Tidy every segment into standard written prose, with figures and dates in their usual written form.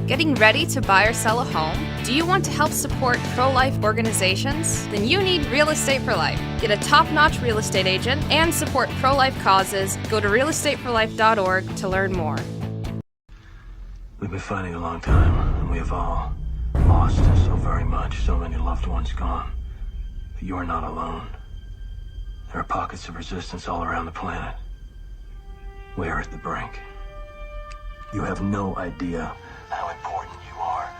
Getting ready to buy or sell a home? Do you want to help support pro-life organizations? Then you need Real Estate for Life. Get a top-notch real estate agent and support pro-life causes. Go to realestateforlife.org to learn more. We've been fighting a long time, and we have all lost so very much, so many loved ones gone. But you are not alone. There are pockets of resistance all around the planet. We are at the brink. You have no idea how important you are.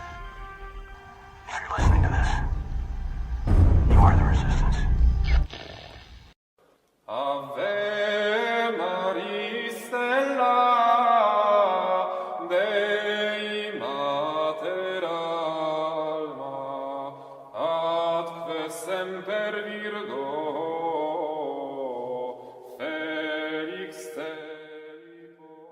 If you're listening to this, you are the resistance. Ave Maria Stella, Dei Mater Alma, atque semper Virgo, Felix te porta.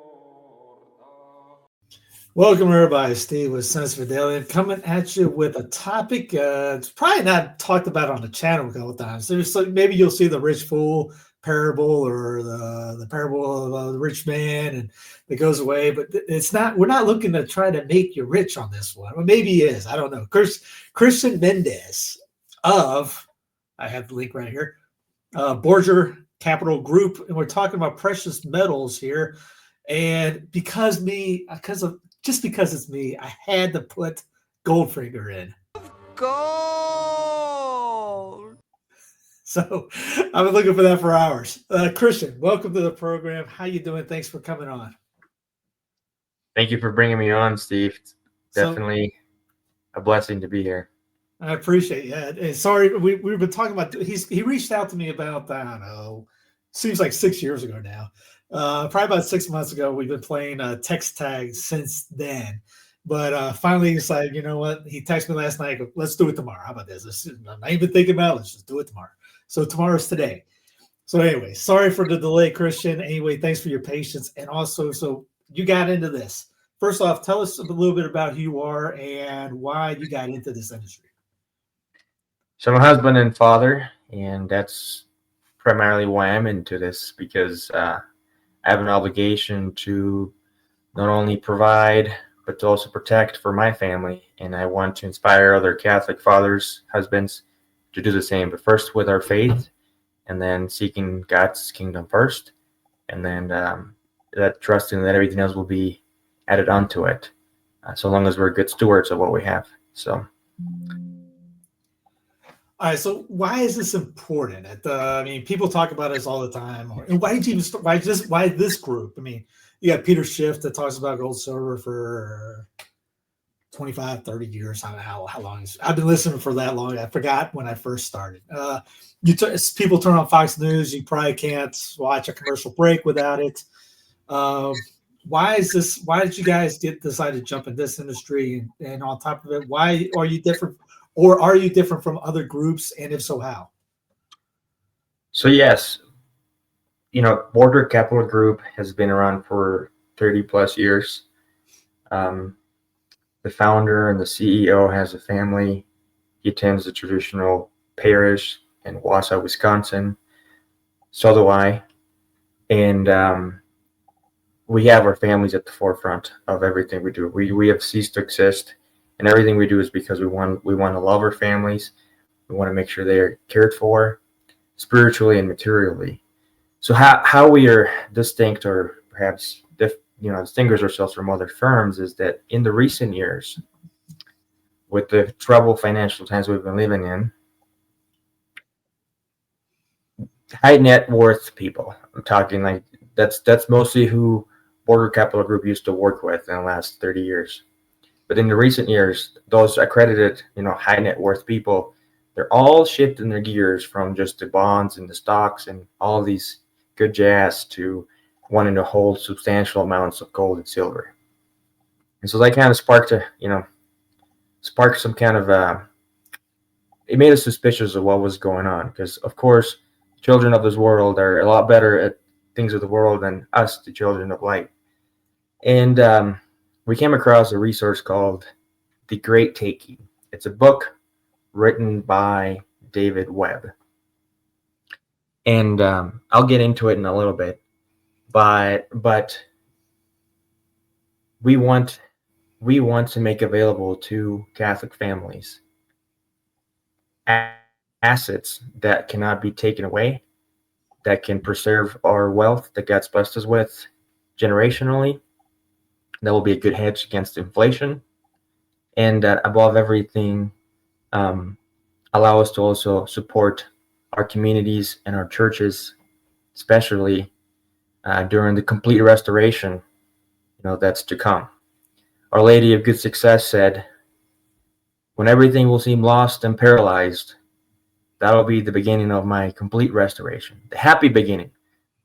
Welcome, everybody. Steve with Sense Fidelity coming at you with a topic it's probably not talked about on the channel a couple of times. Maybe you'll see the rich fool parable or the parable of the rich man and it goes away, but it's not. We're not looking to try to make you rich on this one. Or maybe he is. I don't know. Christian Méndez of, I have the link right here, Borger Capital Group, and we're talking about precious metals here. And because it's me, I had to put Goldfinger in. Gold. So I've been looking for that for hours. Christian, welcome to the program. How you doing? Thanks for coming on. Thank you for bringing me on, Steve. It's definitely a blessing to be here. I appreciate it. And sorry, we've been talking about, he reached out to me about, I don't know, seems like 6 years ago now. Probably about 6 months ago. We've been playing text tag since then. But finally, he's like, you know what? He texted me last night. Let's do it tomorrow. How about this? I'm not even thinking about it. Let's just do it tomorrow. So tomorrow's today. So anyway, sorry for the delay, Christian. Anyway, thanks for your patience. And also, so you got into this. First off, tell us a little bit about who you are and why you got into this industry. So I'm a husband and father, and that's primarily why I'm into this, because I have an obligation to not only provide, but to also protect for my family. And I want to inspire other Catholic fathers, husbands, to do the same, but first with our faith, and then seeking God's kingdom first, and then that trusting that everything else will be added onto it, so long as we're good stewards of what we have. So. All right, so why is this important? I mean, people talk about this all the time. And why did you even start? Why this group? I mean, you got Peter Schiff that talks about gold, silver for 25, 30 years. I don't know how long. I've been listening for that long. I forgot when I first started. People turn on Fox News. You probably can't watch a commercial break without it. Why is this? Why did you guys decide to jump in this industry? And on top of it, why are you different? Or are you different from other groups? And if so, how? So yes, Borger Capital Group has been around for 30 plus years. The founder and the CEO has a family. He attends the traditional parish in Wausau, Wisconsin. So do I. And we have our families at the forefront of everything we do. We have ceased to exist. And everything we do is because we want to love our families. We want to make sure they are cared for spiritually and materially. So how we are distinct, or perhaps distinguish ourselves from other firms, is that in the recent years, with the troubled financial times we've been living in, high net worth people, I'm talking like that's mostly who Borger Capital Group used to work with in the last 30 years. But in the recent years, those accredited, high net worth people, they're all shifting their gears from just the bonds and the stocks and all these good jazz to wanting to hold substantial amounts of gold and silver. And so that kind of sparked some kind of, it made us suspicious of what was going on. Because, of course, children of this world are a lot better at things of the world than us, the children of light. And we came across a resource called The Great Taking. It's a book written by David Webb. And I'll get into it in a little bit. But we want we want to make available to Catholic families assets that cannot be taken away, that can preserve our wealth that God's blessed us with generationally, that will be a good hedge against inflation, and that above everything, allow us to also support our communities and our churches, especially during the complete restoration, that's to come. Our Lady of Good Success said, "When everything will seem lost and paralyzed, that'll be the beginning of my complete restoration, the happy beginning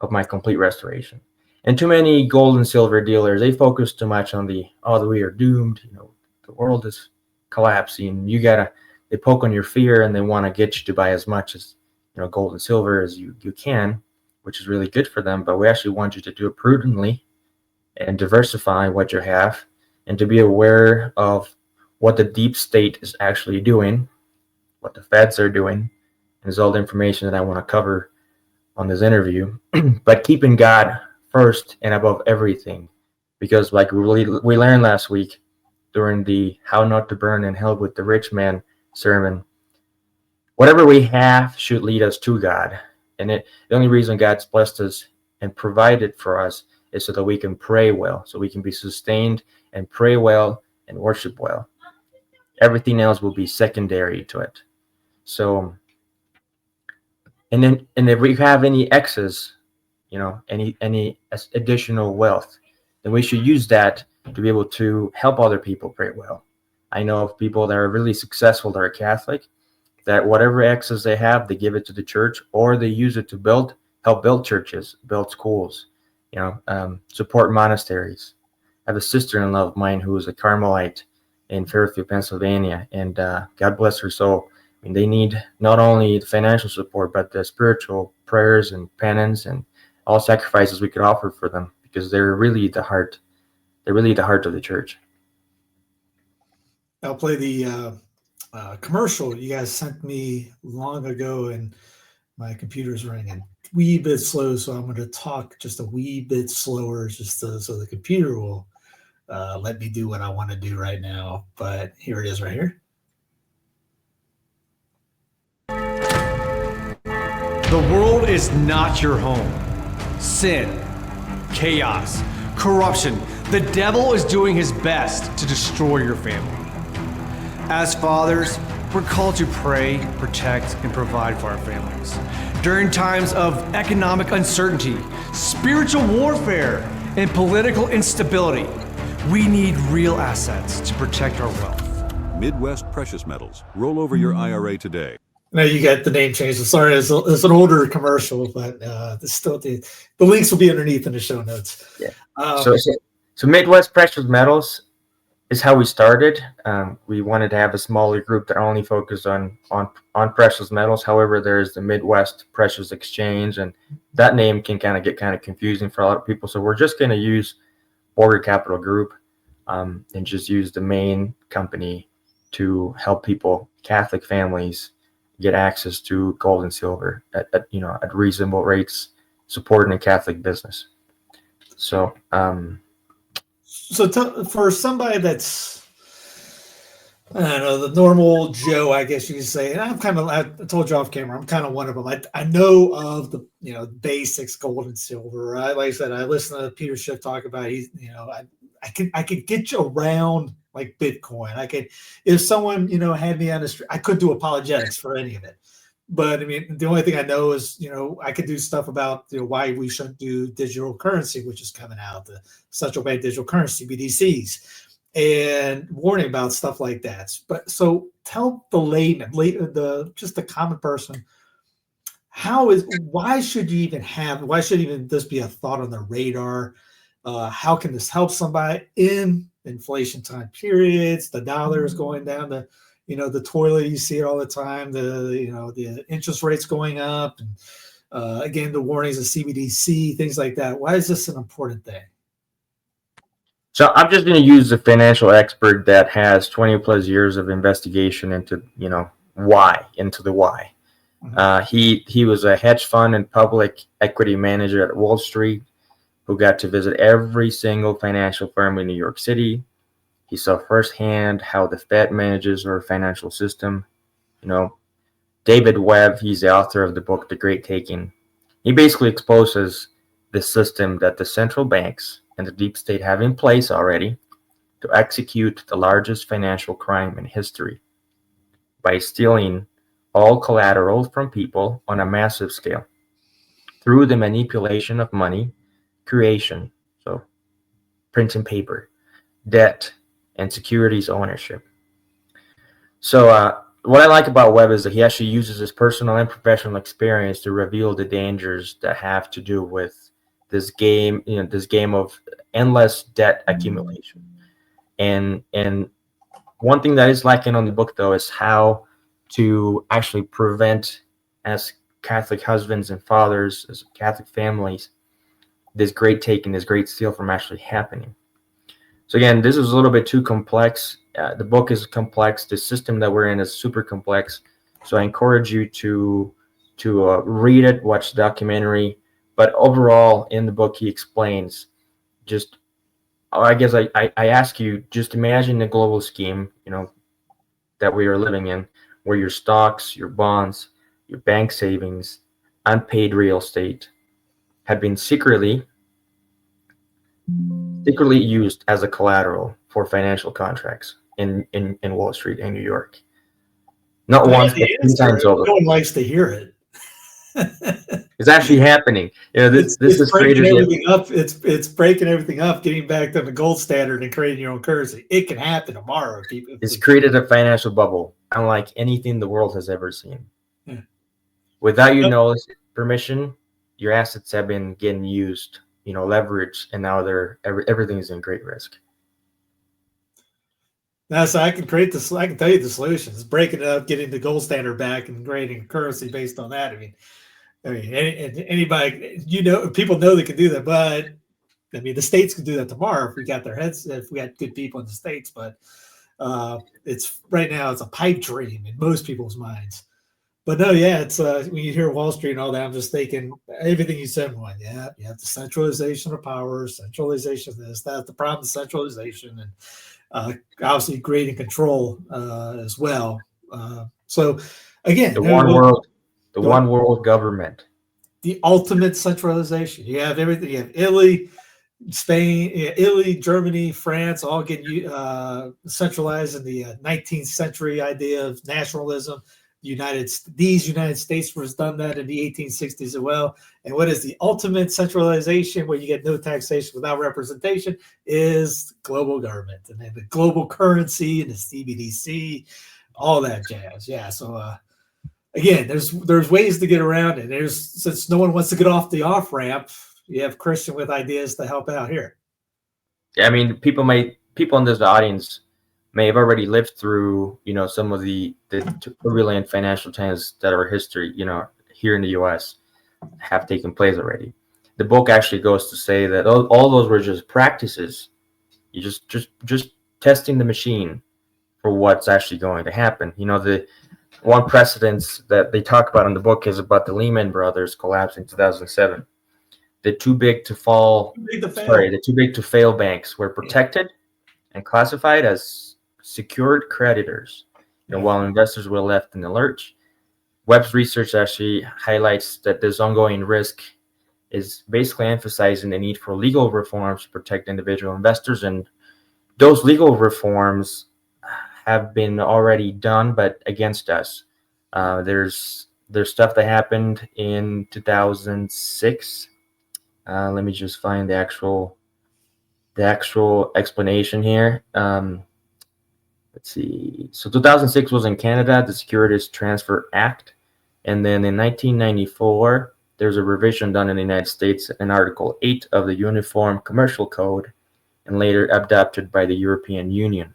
of my complete restoration." And too many gold and silver dealers, they focus too much on we are doomed, the world is collapsing. They poke on your fear and they want to get you to buy as much as, gold and silver as you can, which is really good for them. But we actually want you to do it prudently and diversify what you have, and to be aware of what the deep state is actually doing, what the feds are doing. And there's all the information that I want to cover on this interview. But keeping God first and above everything, because like we learned last week during the How Not to Burn in Hell with the Rich Man sermon, whatever we have should lead us to God. And the only reason God's blessed us and provided for us is so that we can pray well, so we can be sustained and pray well and worship well. Everything else will be secondary to it. So, and if we have any excess, any additional wealth, then we should use that to be able to help other people pray well. I know of people that are really successful that are Catholic, that whatever excess they have, they give it to the church, or they use it to help build churches, build schools, support monasteries. I have a sister-in-law of mine who is a Carmelite in Fairfield, Pennsylvania, and God bless her soul. I mean, they need not only the financial support, but the spiritual prayers and penance and all sacrifices we could offer for them, because they're really the heart. They're really the heart of the church. I'll play the commercial you guys sent me long ago, and my computer's running a wee bit slow, so I'm going to talk just a wee bit slower, so the computer will let me do what I want to do right now. But here it is right here. The world is not your home. Sin, chaos, corruption. The devil is doing his best to destroy your family. As fathers, we're called to pray, protect, and provide for our families. During times of economic uncertainty, spiritual warfare, and political instability, we need real assets to protect our wealth. Midwest Precious Metals. Roll over your IRA today. Now you got the name change. Sorry, it's an older commercial, but still the links will be underneath in the show notes. Yeah. So Midwest Precious Metals is how we started. We wanted to have a smaller group that only focused on precious metals. However, there's the Midwest Precious Exchange, and that name can get confusing for a lot of people. So we're just going to use Borger Capital Group and just use the main company to help people, Catholic families, get access to gold and silver at reasonable rates, supporting a Catholic business. So, for somebody that's, I don't know, the normal Joe, I guess you could say, and I told you off camera, I'm kind of one of them. I know of the, basics, gold and silver. Like I said, I listen to Peter Schiff talk about I could get you around like Bitcoin. If someone, had me on the street, I could do apologetics for any of it. But I mean, the only thing I know is, I could do stuff about why we shouldn't do digital currency, which is coming out, the central bank digital currency, CBDCs, and warning about stuff like that. But so tell the layman, just the common person, why should even this be a thought on the radar? How can this help somebody in inflation time periods? The dollar is going down the toilet. You see it all the time. The interest rates going up, and again, the warnings of CBDC, things like that. Why is this an important thing? So I'm just going to use the financial expert that has 20 plus years of investigation into the why. Mm-hmm. He was a hedge fund and public equity manager at Wall Street, who got to visit every single financial firm in New York City, He saw firsthand how the Fed manages our financial system. You know, David Webb, he's the author of the book, The Great Taking. He basically exposes the system that the central banks and the deep state have in place already to execute the largest financial crime in history by stealing all collateral from people on a massive scale through the manipulation of money creation, so printing paper, debt, and securities ownership. So what I like about Webb is that he actually uses his personal and professional experience to reveal the dangers that have to do with this game, this game of endless debt accumulation. And one thing that is lacking on the book, though, is how to actually prevent, as Catholic husbands and fathers, as Catholic families, this great taking, this great steal from actually happening. So again, this is a little bit too complex. The book is complex. The system that we're in is super complex. So I encourage you to read it, watch the documentary. But overall, in the book, he explains just, I guess I ask you, just imagine the global scheme, that we are living in, where your stocks, your bonds, your bank savings, unpaid real estate have been secretly used as a collateral for financial contracts in Wall Street and New York. Not once, but 10 times over. No one likes to hear it. It's actually happening. This is breaking everything up. It's breaking everything up, getting back to the gold standard and creating your own currency. It can happen tomorrow. It's created a financial bubble, unlike anything the world has ever seen. Yeah. Without your knowledge, permission, your assets have been getting used, leveraged, and now everything is in great risk. Now, so I can tell you the solutions: breaking it up, getting the gold standard back, and creating a currency based on that. I mean, anybody, people know they can do that, but the states could do that tomorrow if we got good people in the states. But it's right now it's a pipe dream in most people's minds. But no, yeah, it's when you hear Wall Street and all that, I'm just thinking everything you said. One, yeah, you have the centralization of power, centralization of this, that's the problem, centralization, and obviously great and control as well. So again, the one world government, the ultimate centralization. You have everything. You have Italy, Spain, Germany, France, all getting centralized in the 19th century idea of nationalism. These United States was done that in the 1860s as well. And what is the ultimate centralization, where you get no taxation without representation, is global government, and then the global currency and the CBDC, all that jazz. Yeah. So again, there's ways to get around it. Since no one wants to get off the off ramp, you have Christian with ideas to help out here. Yeah, people in this audience may have already lived through, some of the turbulent financial times that are history, here in the U.S. have taken place already. The book actually goes to say that all those were just practices. You just testing the machine for what's actually going to happen. The one precedence that they talk about in the book is about the Lehman Brothers collapse in 2007. The too big to fail banks were protected and classified as secured creditors, while investors were left in the lurch. Webb's research actually highlights that this ongoing risk is basically emphasizing the need for legal reforms to protect individual investors, and those legal reforms have been already done, but against us. There's stuff that happened in 2006. Let me just find the actual explanation here. Let's see. So 2006 was in Canada, the Securities Transfer Act. And then in 1994, there's a revision done in the United States in Article 8 of the Uniform Commercial Code, and later adopted by the European Union.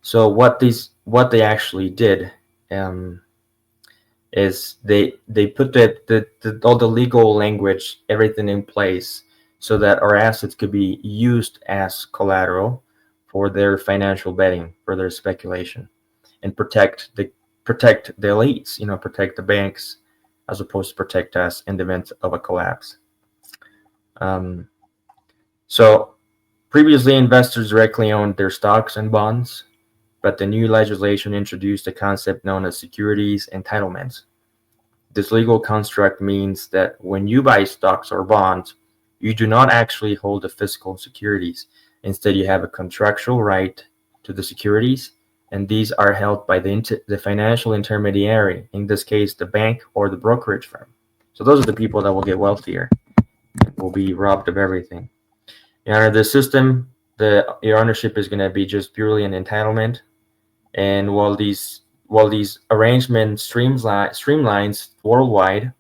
So what they actually did is they put all the legal language, everything in place, so that our assets could be used as collateral for their financial betting, for their speculation, and protect the elites, protect the banks, as opposed to protect us in the event of a collapse. So Previously, investors directly owned their stocks and bonds, but the new legislation introduced a concept known as securities entitlements. This legal construct means that when you buy stocks or bonds, you do not actually hold the physical securities. Instead, you have a contractual right to the securities, and these are held by the financial intermediary, in this case, the bank or the brokerage firm. So those are the people that will get wealthier and will be robbed of everything. Under the system, your ownership is going to be just purely an entitlement. And while these arrangements streamlines worldwide,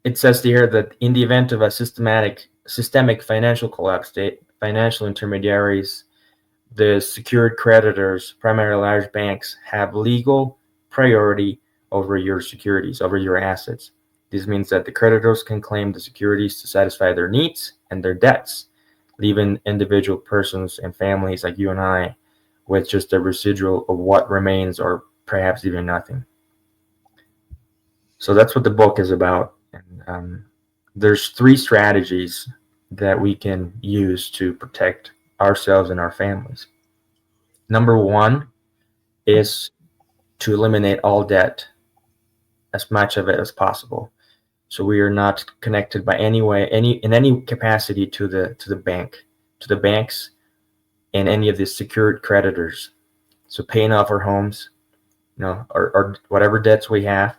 it says here that in the event of a systemic financial collapse, the financial intermediaries, the secured creditors, primarily large banks, have legal priority over your securities, over your assets. This means that the creditors can claim the securities to satisfy their needs and their debts, leaving individual persons and families like you and I with just a residual of what remains, or perhaps even nothing. So that's what the book is about. And there's 3 strategies that we can use to protect ourselves and our families. Number 1 is to eliminate all debt, as much of it as possible. So we are not connected by in any capacity to the banks, and any of the secured creditors. So paying off our homes, or whatever debts we have,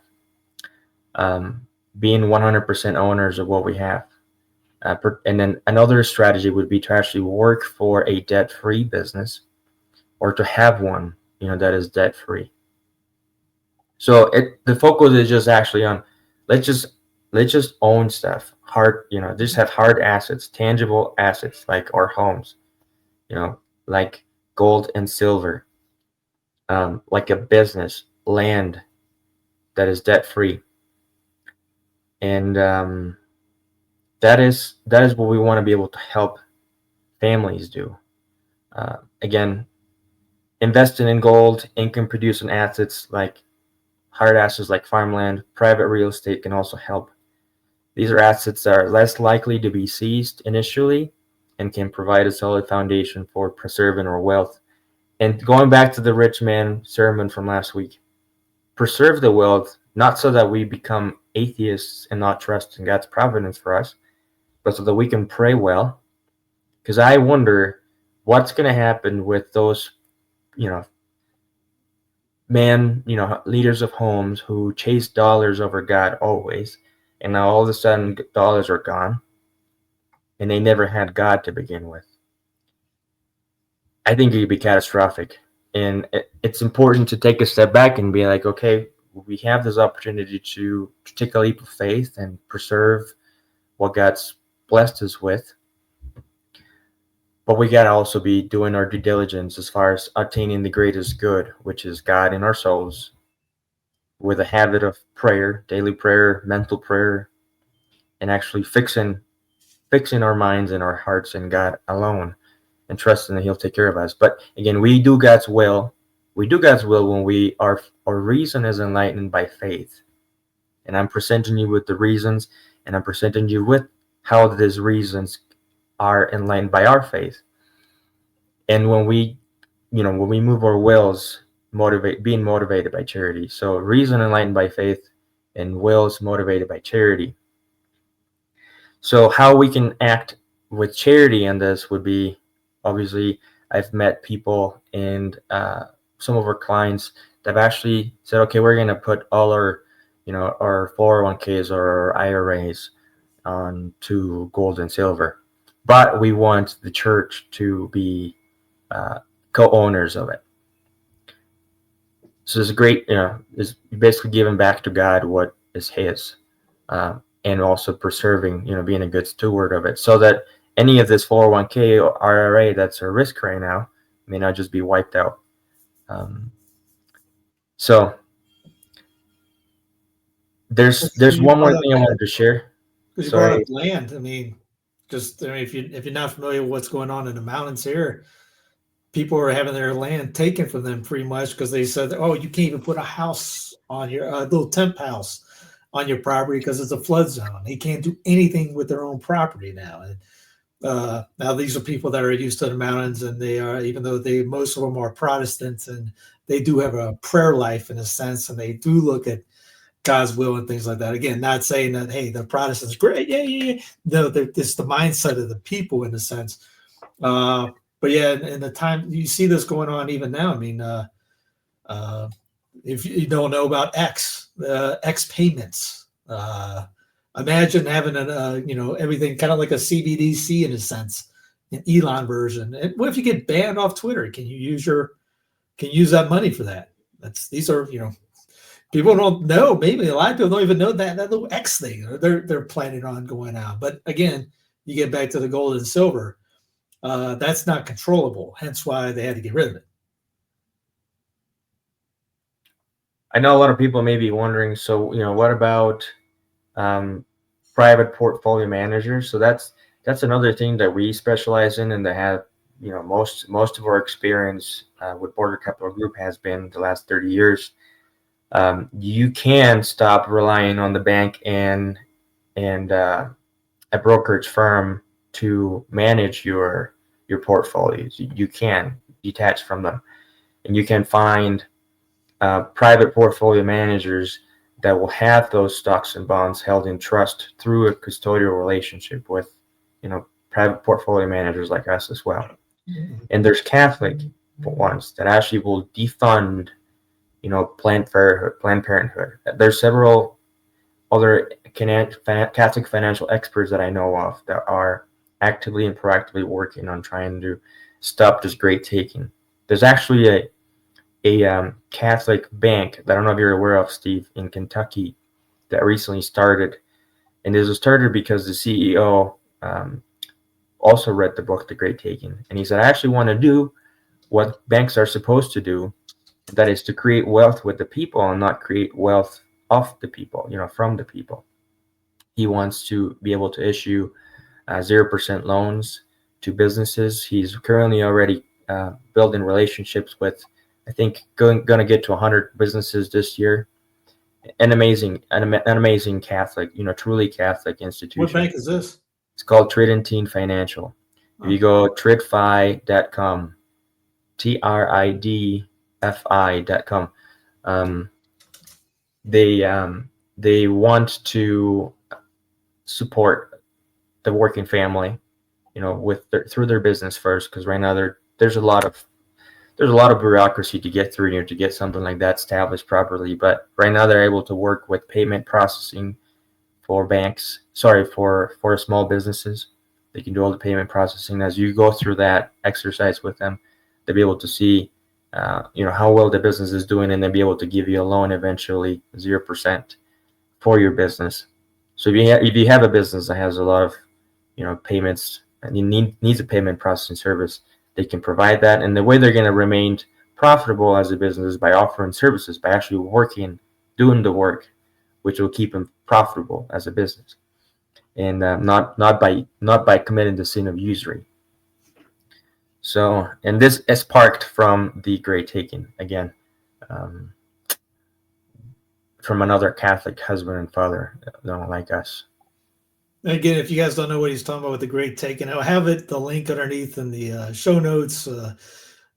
being 100% owners of what we have. And then another strategy would be to actually work for a debt-free business, or to have one, that is debt-free. So the focus is just actually on let's just own stuff, just have hard assets, tangible assets like our homes, like gold and silver, like a business, land that is debt-free. And that is what we want to be able to help families do. Again, investing in gold, income-producing assets like hard assets like farmland, private real estate can also help. These are assets that are less likely to be seized initially and can provide a solid foundation for preserving our wealth. And going back to the rich man sermon from last week, preserve the wealth, not so that we become atheists and not trust in God's providence for us, but so that we can pray well. Because I wonder what's going to happen with those, leaders of homes who chase dollars over God always, and now all of a sudden dollars are gone, and they never had God to begin with. I think it could be catastrophic. And it's important to take a step back and be like, okay, we have this opportunity to take a leap of faith and preserve what God's blessed us with. But we got to also be doing our due diligence as far as attaining the greatest good, which is God in our souls, with a habit of prayer, daily prayer, mental prayer, and actually fixing our minds and our hearts in God alone, and trusting that He'll take care of us. But again, we do God's will. We do God's will when our reason is enlightened by faith. And I'm presenting you with the reasons, and I'm presenting you with how these reasons are enlightened by our faith. And when we move our wills, being motivated by charity. So reason enlightened by faith, and wills motivated by charity. So how we can act with charity in this would be, obviously, I've met people and some of our clients that have actually said, okay, we're going to put all our 401ks or our IRAs onto gold and silver, but we want the church to be co-owners of it. So it's great, is basically giving back to God what is His, and also preserving, being a good steward of it, so that any of this 401k or IRA that's a risk right now may not just be wiped out. So there's one more thing I wanted to share. Because you brought up land. If you're not familiar with what's going on in the mountains here, people are having their land taken from them pretty much because they said, oh, you can't even put a house on your little temp house on your property because it's a flood zone. They can't do anything with their own property now. And now these are people that are used to the mountains, and they are, even though most of them are Protestants, and they do have a prayer life in a sense, and they do look at God's will and things like that. Again, not saying that, hey, the Protestants, great, yeah. No, it's the mindset of the people in a sense. But yeah, in the time you see this going on even now, I mean, if you don't know about X payments, imagine having everything kind of like a CBDC in a sense, an Elon version. And what if you get banned off Twitter? Can you use that money for that? These are people don't know. Maybe a lot of people don't even know that little X thing they're planning on going out. But again, you get back to the gold and silver. That's not controllable. Hence why they had to get rid of it. I know a lot of people may be wondering, so, what about private portfolio managers? So that's another thing that we specialize in, and that have, most of our experience with Border Capital Group has been the last 30 years. You can stop relying on the bank and a brokerage firm to manage your portfolios. You can detach from them, and you can find private portfolio managers that will have those stocks and bonds held in trust through a custodial relationship with, private portfolio managers like us as well. And there's Catholic ones that actually will defund, Planned Parenthood. There's several other Catholic financial experts that I know of that are actively and proactively working on trying to stop this great taking. There's actually a Catholic bank that I don't know if you're aware of, Steve, in Kentucky, that recently started. And this was started because the CEO also read the book, The Great Taking. And he said, I actually want to do what banks are supposed to do, that is to create wealth with the people and not create wealth off the people, from the people. He wants to be able to issue 0% loans to businesses. He's currently already building relationships with, I think, going to get to 100 businesses this year. An amazing Catholic, truly Catholic institution. What bank is this? It's called Tridentine Financial. If you go tridfi.com, TRIDFI.com, they want to support the working family, through their business first, because right now there's a lot of bureaucracy to get through here to get something like that established properly. But right now they're able to work with payment processing for for small businesses. They can do all the payment processing. As you go through that exercise with them, they'll be able to see, how well the business is doing, and they'll be able to give you a loan eventually, 0% for your business. So if you have a business that has a lot of, payments, and you needs a payment processing service, they can provide that. And the way they're going to remain profitable as a business is by offering services, by actually doing the work, which will keep them profitable as a business, and not by committing the sin of usury. So, and this is sparked from the Great Taking, again, from another Catholic husband and father, like us. Again, if you guys don't know what he's talking about with the Great Taking, I'll have the link underneath in the show notes.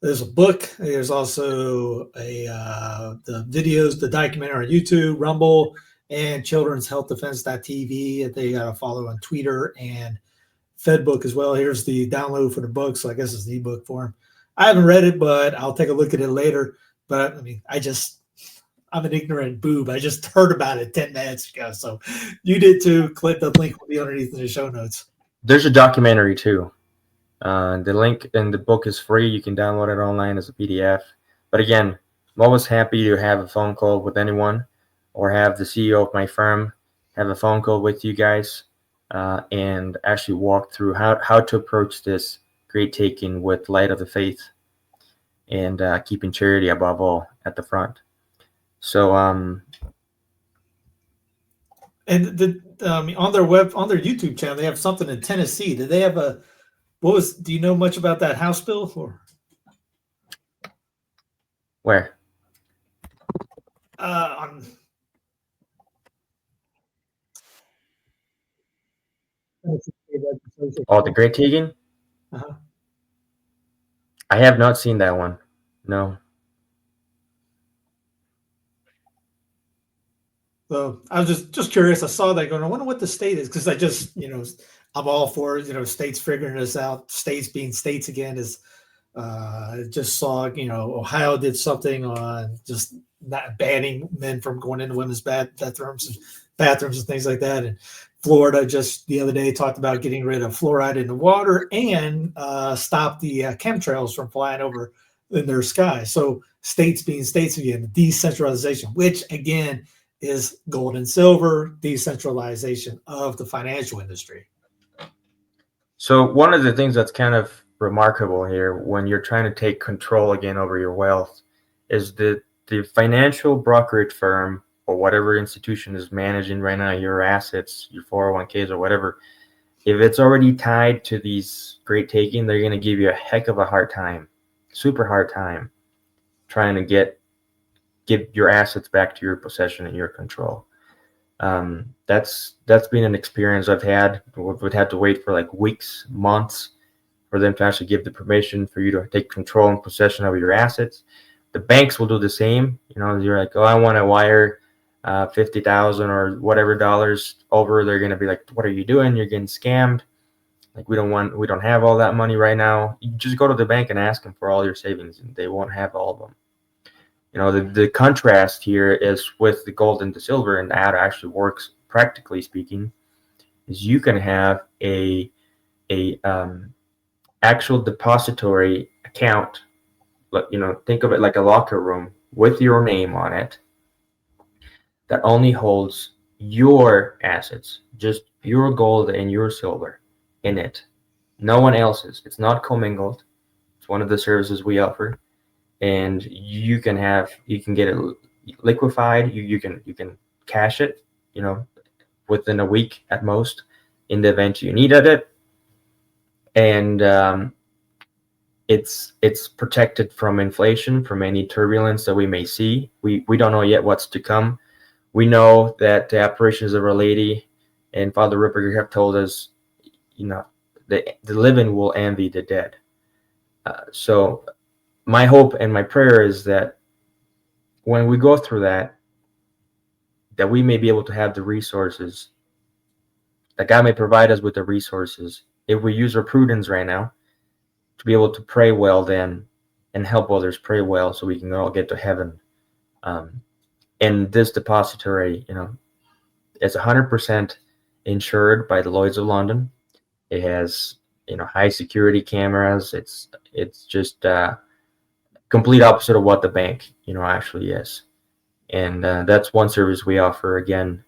There's a book. There's also the videos, the documentary on YouTube, Rumble, and Children's Health Defense.tv. They got to follow on Twitter and Fedbook as well. Here's the download for the book, so I guess it's the ebook form. I haven't read it, but I'll take a look at it later. But I mean, I'm an ignorant boob. I just heard about it 10 minutes ago. So you did too. Click the link will be underneath in the show notes. There's a documentary too. The link in the book is free. You can download it online as a PDF. But again, I'm always happy to have a phone call with anyone, or have the CEO of my firm have a phone call with you guys, and actually walk through how to approach this great taking with light of the faith, and keeping charity above all at the front. So, and on their YouTube channel, they have something in Tennessee. Did they have do you know much about that House bill? Or where? Oh, the Great Tegan? Uh-huh. I have not seen that one. No. So I was just curious. I saw that going, I wonder what the state is, because I just, I'm all for, states figuring this out. States being states again is, just saw, Ohio did something on just not banning men from going into women's bathrooms and things like that. And Florida just the other day talked about getting rid of fluoride in the water and stop the chemtrails from flying over in their sky. So states being states again, decentralization, which again is gold and silver, decentralization of the financial industry. So one of the things that's kind of remarkable here when you're trying to take control again over your wealth is that the financial brokerage firm or whatever institution is managing right now your assets, your 401ks or whatever, if it's already tied to these Great Taking, they're going to give you a heck of a hard time, super hard time, trying to get your assets back to your possession and your control. That's been an experience I've had. We've had to wait for like weeks, months for them to actually give the permission for you to take control and possession of your assets. The banks will do the same. You're like, oh, I want to wire 50,000 or whatever dollars over. They're going to be like, what are you doing? You're getting scammed. Like, we don't have all that money right now. You just go to the bank and ask them for all your savings, and they won't have all of them. The contrast here is with the gold and the silver, and that actually works practically speaking, is you can have a actual depository account. Think of it like a locker room with your name on it that only holds your assets, just your gold and your silver in it. No one else's. It's not commingled. It's one of the services we offer. And you can get it liquefied. You can cash it, within a week at most, in the event you needed it. And it's protected from inflation, from any turbulence that we may see. We don't know yet what's to come. We know that the apparitions of Our Lady and Father Ripper have told us, the living will envy the dead. So my hope and my prayer is that when we go through that we may be able to have the resources, that God may provide us with the resources, if we use our prudence right now, to be able to pray well then and help others pray well so we can all get to heaven. And this depository, is 100% insured by the Lloyd's of London. It has, high security cameras. It's just complete opposite of what the bank, actually is. And that's one service we offer. Again,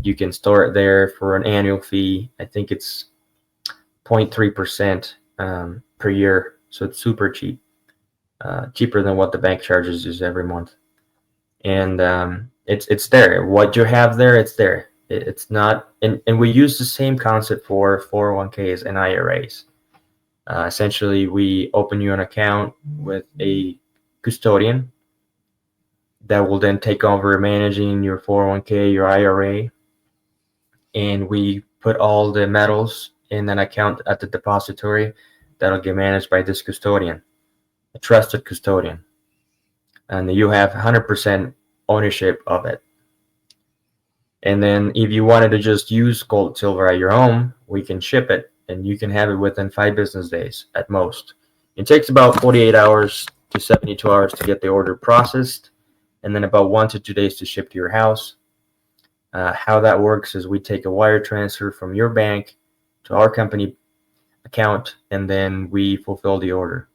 you can store it there for an annual fee. I think it's 0.3% per year. So it's super cheap, cheaper than what the bank charges is every month. And it's there. What you have there, it's there. It's not, and we use the same concept for 401ks and IRAs. Essentially, we open you an account with a custodian that will then take over managing your 401k, your IRA, and we put all the metals in an account at the depository that'll get managed by this custodian, a trusted custodian, and you have 100% ownership of it. And then if you wanted to just use gold, silver at your home, we can ship it, and you can have it within 5 business days at most. It takes about 48 hours to 72 hours to get the order processed, and then about 1 to 2 days to ship to your house. How that works is we take a wire transfer from your bank to our company account, and then we fulfill the order.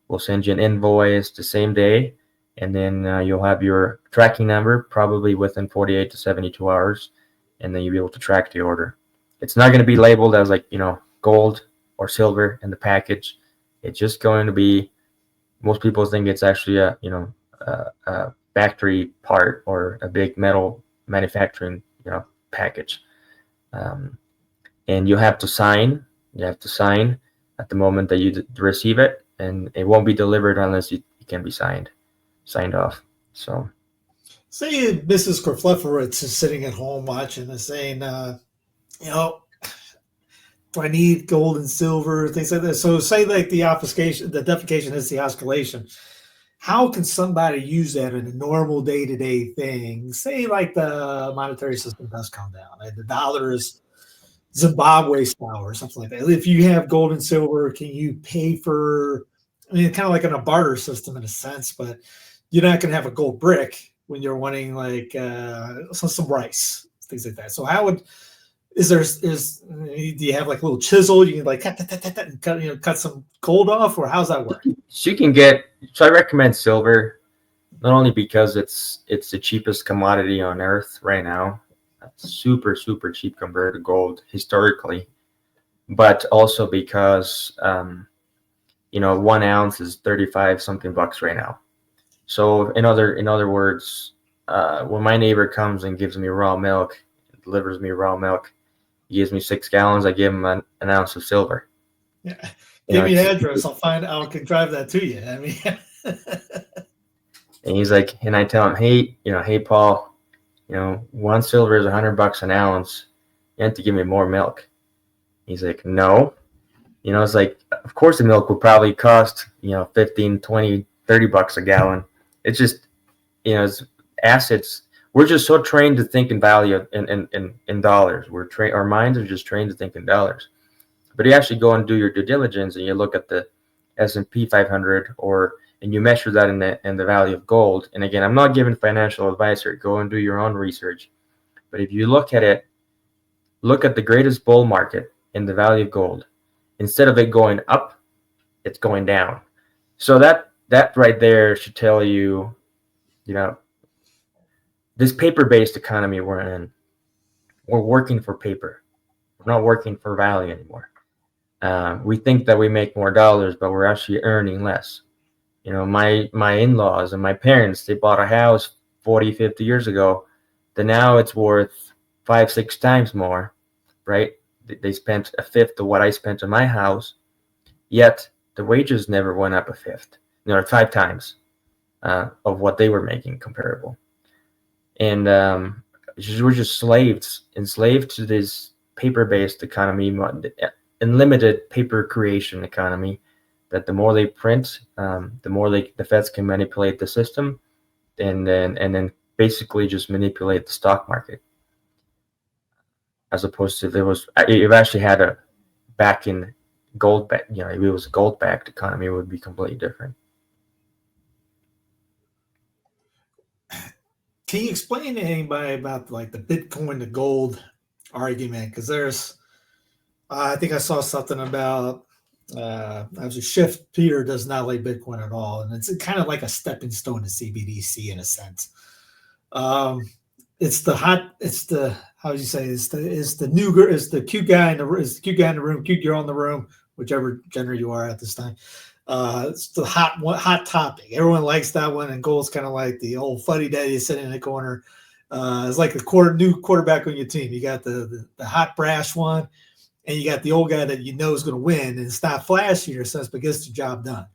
We'll send you an invoice the same day, and then you'll have your tracking number probably within 48 to 72 hours, and then you'll be able to track the order. It's not going to be labeled as like, gold or silver in the package. It's just going to be, most people think it's actually a factory part or a big metal manufacturing, package. And you have to sign at the moment that you receive it, and it won't be delivered unless it can be signed off. So say Mrs. Korflefowitz is sitting at home watching this saying, Do I need gold and silver, things like that? So say like the obfuscation, the defecation is the oscillation. How can somebody use that in a normal day-to-day thing? Say like the monetary system does come down, and the dollar is Zimbabwe style or something like that. If you have gold and silver, can you pay for? I mean, kind of like in a barter system in a sense, but you're not going to have a gold brick when you're wanting like some rice, things like that. So how would do you have like a little chisel you can like cut and cut some gold off, or how's that work? So I recommend silver, not only because it's the cheapest commodity on earth right now. It's super, super cheap compared to gold historically, but also because 1 ounce is 35 something bucks right now. So in other words, when my neighbor comes and gives me raw milk, delivers me raw milk, he gives me 6 gallons, I give him an ounce of silver. Yeah. Give me an address. I can drive that to you. I mean, and he's like, and I tell him, hey, Paul, 1 silver is $100 an ounce. You have to give me more milk. He's like, no. It's like, of course the milk would probably cost, 15, 20, $30 a gallon. It's just, it's assets. We're just so trained to think in value in dollars. Our minds are just trained to think in dollars. But you actually go and do your due diligence and you look at the S&P 500 and you measure that in the value of gold. And again, I'm not giving financial advice here. Go and do your own research. But if you look at it, look at the greatest bull market in the value of gold. Instead of it going up, it's going down. So that right there should tell you, this paper-based economy we're in, we're working for paper. We're not working for value anymore. We think that we make more dollars, but we're actually earning less. My in-laws and my parents, they bought a house 40, 50 years ago. Then now it's worth 5, 6 times more, right? They spent a fifth of what I spent on my house, yet the wages never went up a fifth, 5 times of what they were making comparable. And we're just enslaved to this paper-based economy, unlimited paper creation economy, that the more they print, the more the Feds can manipulate the system, and then basically just manipulate the stock market. As opposed to if you've actually had a back in gold, if it was a gold-backed economy, it would be completely different. Can you explain to anybody about like the Bitcoin to gold argument? Because I think I saw something about as a shift. Peter does not like Bitcoin at all, and it's kind of like a stepping stone to CBDC in a sense. It's the how would you say is the cute guy in the room, cute girl in the room, whichever gender you are at this time. It's the hot topic. Everyone likes that one, and gold's kind of like the old fuddy duddy sitting in the corner. It's like the new quarterback on your team. You got the hot brash one, and you got the old guy that is going to win, and it's not flashy in a sense, but gets the job done.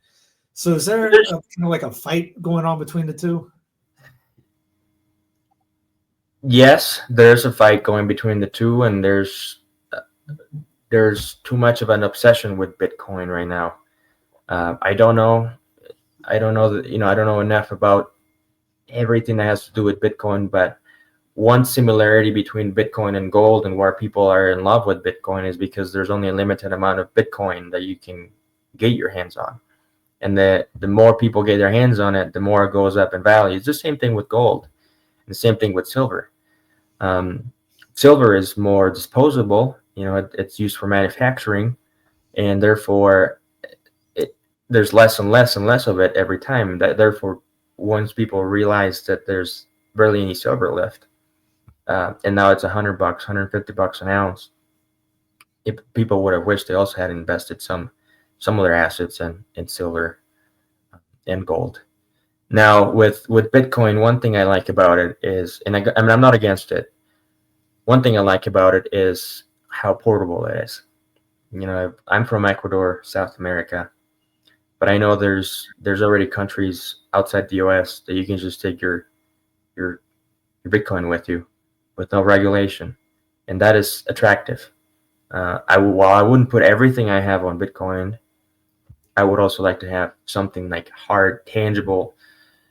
So is there kind of like a fight going on between the two? Yes, there's a fight going between the two, and there's too much of an obsession with Bitcoin right now. I don't know that, I don't know enough about everything that has to do with Bitcoin, but one similarity between Bitcoin and gold and where people are in love with Bitcoin is because there's only a limited amount of Bitcoin that you can get your hands on. And the more people get their hands on it, the more it goes up in value. It's the same thing with gold, and the same thing with silver. Silver is more disposable. It's used for manufacturing, and therefore there's less and less and less of it every time. Therefore, once people realize that there's barely any silver left, and now it's $100, $150 an ounce, if people would have wished they also had invested some of their assets in silver and gold. Now, with Bitcoin, one thing I like about it is, and I'm not against it. One thing I like about it is how portable it is. I'm from Ecuador, South America, but I know there's already countries outside the U.S. that you can just take your Bitcoin with you with no regulation, and that is attractive. While I wouldn't put everything I have on Bitcoin, I would also like to have something like hard, tangible.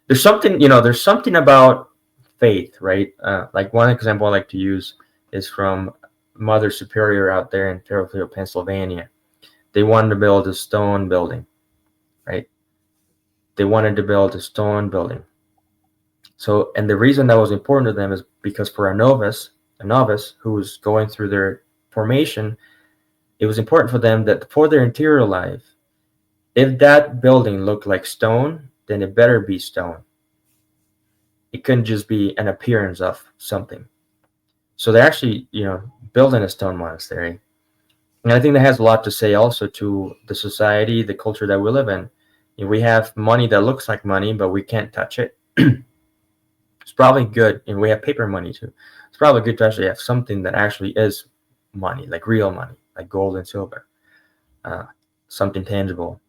There's something about faith, right? Like one example I like to use is from Mother Superior out there in Fairfield, Pennsylvania. They wanted to build a stone building, right? They wanted to build a stone building. So, and the reason that was important to them is because for a novice who was going through their formation, it was important for them that for their interior life, if that building looked like stone, then it better be stone. It couldn't just be an appearance of something. So they're actually, building a stone monastery. And I think that has a lot to say also to the society, the culture that we live in. We have money that looks like money, but we can't touch it. It's probably good, and we have paper money too. It's probably good to actually have something that actually is money, like real money, like gold and silver, something tangible.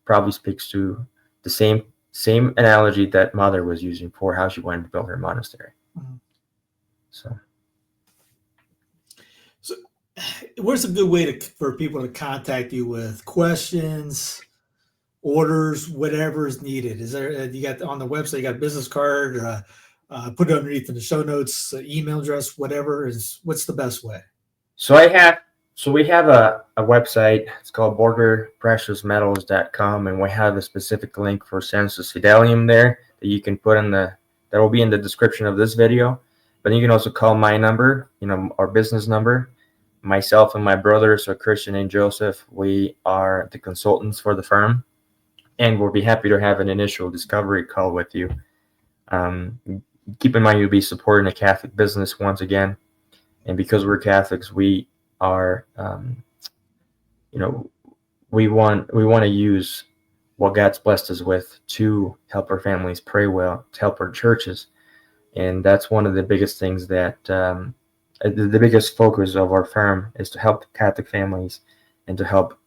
Probably speaks to the same analogy that Mother was using for how she wanted to build her monastery. Mm-hmm. So, where's a good way for people to contact you with questions, orders, whatever is needed? Is there, you got on the website, you got a business card, put it underneath in the show notes, email address, whatever what's the best way? So we have a website. It's called barter-friendly.com, and we have a specific link for Census Fidelium there that you can put that will be in the description of this video. But you can also call my number, our business number. Myself and my brothers, so Christian and Joseph, we are the consultants for the firm, and we'll be happy to have an initial discovery call with you. Keep in mind, you'll be supporting a Catholic business once again, and because we're Catholics, we are, we want to use what God's blessed us with to help our families pray well, to help our churches, and that's one of the biggest things that. The biggest focus of our firm is to help Catholic families and to help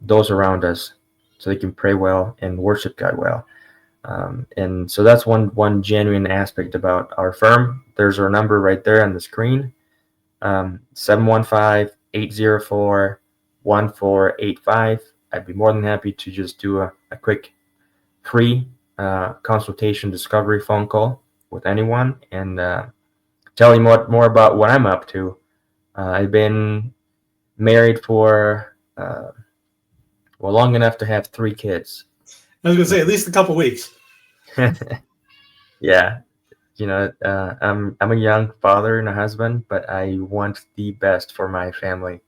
those around us so they can pray well and worship God well. And so that's one genuine aspect about our firm. There's our number right there on the screen, 715-804-1485. I'd be more than happy to just do a quick free consultation discovery phone call with anyone and tell you more about what I'm up to. I've been married for long enough to have 3 kids. I was going to say at least a couple weeks. Yeah, I'm a young father and a husband, but I want the best for my family,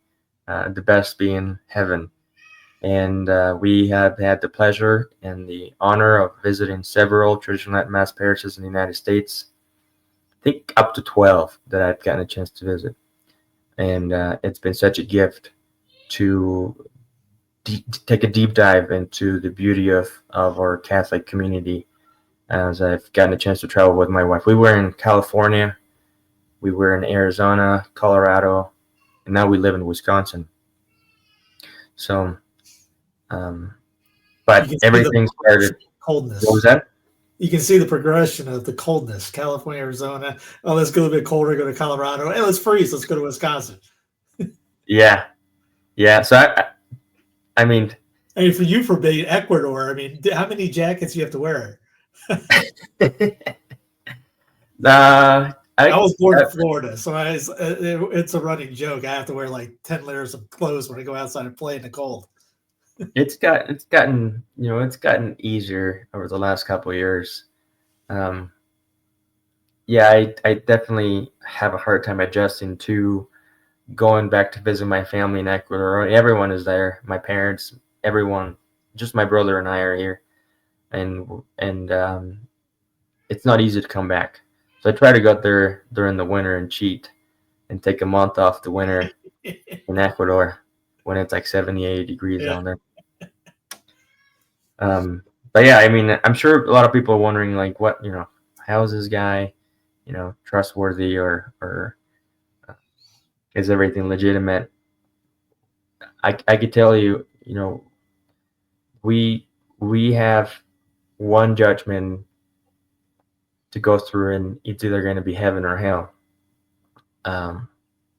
the best being heaven. And we have had the pleasure and the honor of visiting several traditional mass parishes in the United States. I think up to 12 that I've gotten a chance to visit. And it's been such a gift to take a deep dive into the beauty of our Catholic community as I've gotten a chance to travel with my wife. We were in California, we were in Arizona, Colorado, and now we live in Wisconsin. So, but everything started. Coldness. What was that? You can see the progression of the coldness. California, Arizona. Oh, let's go a bit colder. Go to Colorado. Hey, let's freeze. Let's go to Wisconsin. Yeah. So I mean, for you, for being Ecuador, how many jackets you have to wear? I was born in Florida, so it's a running joke. I have to wear like 10 layers of clothes when I go outside and play in the cold. It's gotten easier over the last couple of years. I definitely have a hard time adjusting to going back to visit my family in Ecuador. Everyone is there. My parents, everyone, just my brother and I are here, and it's not easy to come back. So I try to go out there during the winter and cheat and take a month off the winter in Ecuador when it's like 78 degrees down there. But yeah, I'm sure a lot of people are wondering, like, how is this guy, trustworthy or is everything legitimate? I could tell you, we have one judgment to go through, and it's either going to be heaven or hell.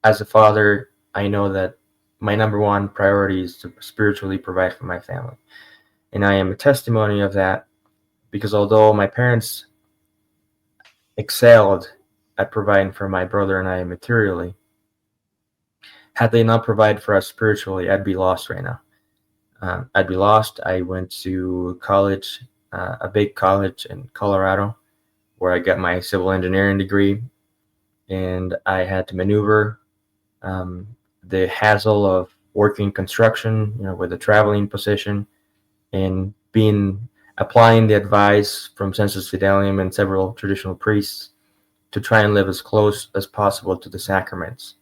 As a father, I know that my number one priority is to spiritually provide for my family. And I am a testimony of that, because although my parents excelled at providing for my brother and I materially, had they not provided for us spiritually, I'd be lost right now. I'd be lost. I went to college, a big college in Colorado, where I got my civil engineering degree, and I had to maneuver the hassle of working construction, with a traveling position, and applying the advice from Sensus Fidelium and several traditional priests to try and live as close as possible to the sacraments.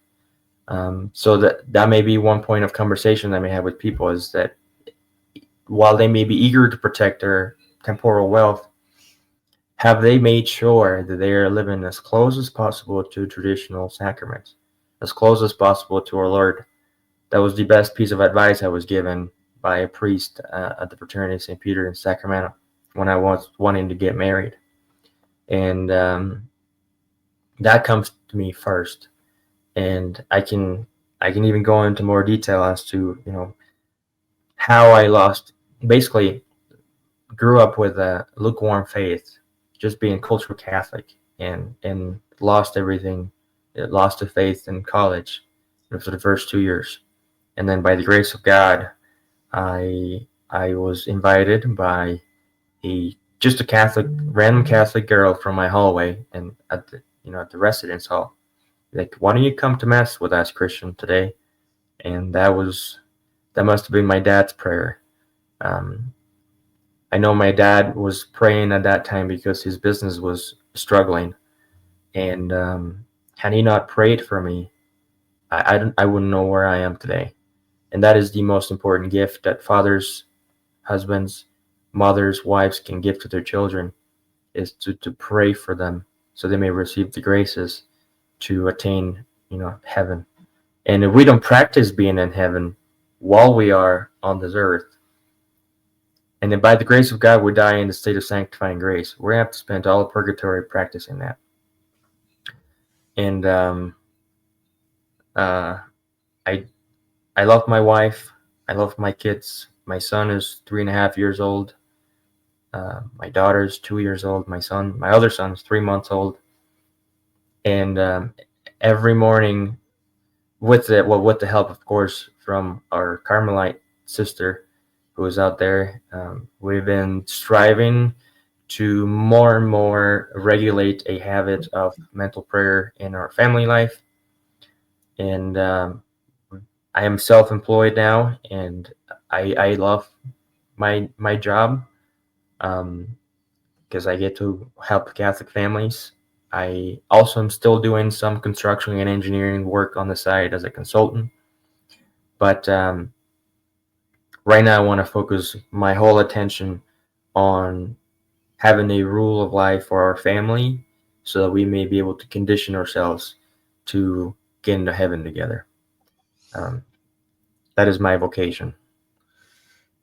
So that may be one point of conversation I may have with people, is that while they may be eager to protect their temporal wealth, have they made sure that they are living as close as possible to traditional sacraments, as close as possible to our Lord? That was the best piece of advice I was given by a priest at the Fraternity of St. Peter in Sacramento when I was wanting to get married. And that comes to me first. And I can even go into more detail as to, how I basically grew up with a lukewarm faith, just being cultural Catholic, and lost everything. Lost the faith in college for the first 2 years. And then by the grace of God, I was invited by just a random Catholic girl from my hallway, and at the residence hall, like, why don't you come to mass with us, Christian, today? And that must have been my dad's prayer. I know my dad was praying at that time because his business was struggling, and had he not prayed for me, I wouldn't know where I am today. And that is the most important gift that fathers, husbands, mothers, wives can give to their children, is to pray for them so they may receive the graces to attain, heaven. And if we don't practice being in heaven while we are on this earth, and then by the grace of God we die in the state of sanctifying grace, we're going to have to spend all of purgatory practicing that. And I love my wife. I love my kids. My son is 3.5 years old. My daughter is 2 years old. My other son is 3 months old. And every morning, with the help, of course, from our Carmelite sister who is out there, we've been striving to more and more regulate a habit of mental prayer in our family life. And I am self-employed now, and I love my job, because I get to help Catholic families. I also am still doing some construction and engineering work on the side as a consultant. But right now I want to focus my whole attention on having a rule of life for our family so that we may be able to condition ourselves to get into heaven together. That is my vocation.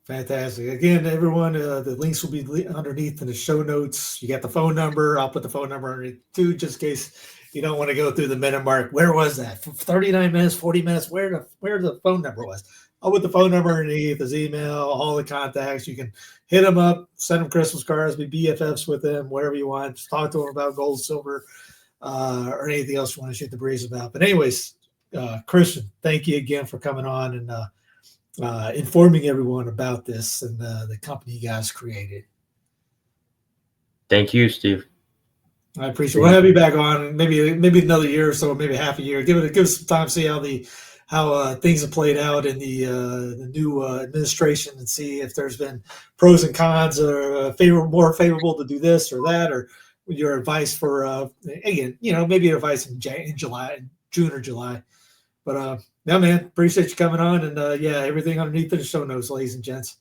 Fantastic. Again, everyone, the links will be underneath in the show notes. You got the phone number. I'll put the phone number underneath too, just in case you don't want to go through the minute mark. Where was that? 39 minutes, 40 minutes, where the phone number was. I'll put the phone number underneath, his email, all the contacts. You can hit him up, send him Christmas cards, be BFFs with him, whatever you want. Just talk to him about gold, silver, or anything else you want to shoot the breeze about. But anyways, Christian, thank you again for coming on and informing everyone about this and the company you guys created. Thank you, Steve. I appreciate it. We'll have you back on maybe another year or so, maybe half a year. Give us some time to see how things have played out in the new administration, and see if there's been pros and cons, or more favorable to do this or that, or your advice for again, maybe advice in June or July. But yeah, man, appreciate you coming on, and everything underneath in the show notes, ladies and gents.